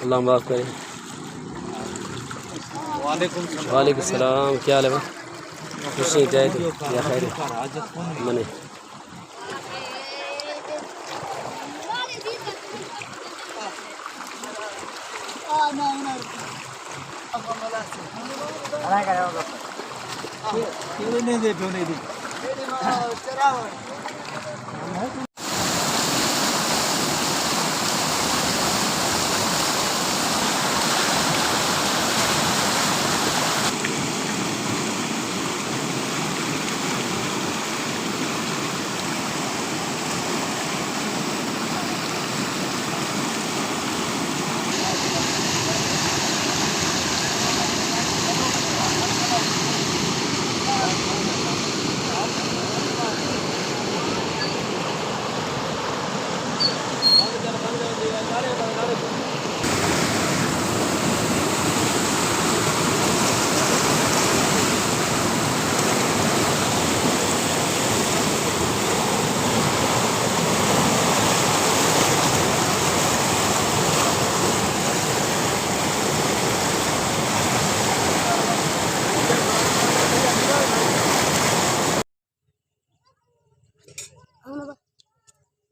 अल्लाह माफ़ करे। वालेकुम सलाम, क्या हाल है भाई? खुशी जाए तो या खैर मने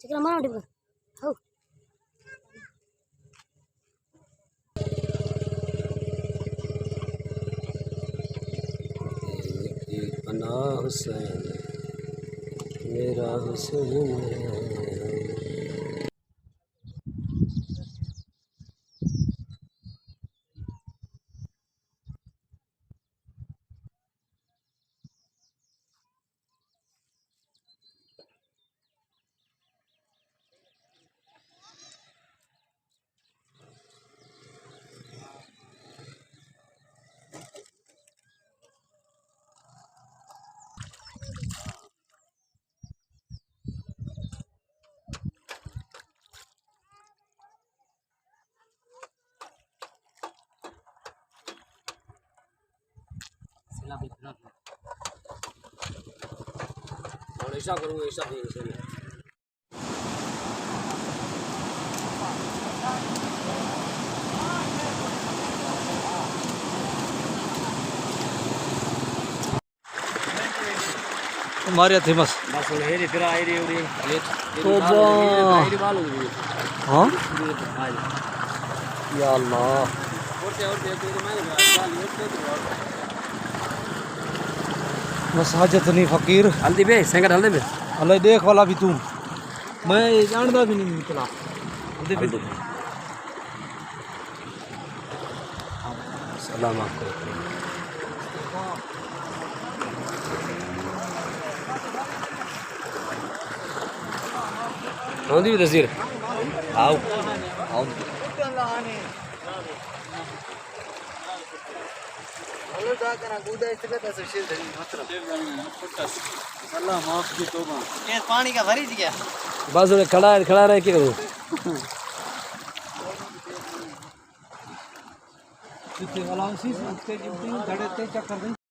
Cakap mana dia? Tahu. पना हुसैन मेरा हुसैन और ऐसा करूँगा ऐसा नहीं हमारे थे बस बस हेरी फिर आई रही उड़ी ये तो बाल होगी हाँ आज या अल्लाह और तेरे मैं बस हाजत नहीं फकीर हल्दी बे सेंगर हल्दी बे अल्लाह देख वाला भी तू मैं जानता भी नहीं निकला हल्दी बे सलाम आपको हल्दी भी तस्वीर आओ आओ पानी का भरी दिया बस खड़ा रह के करूँ वाला उसी धड़े चक्कर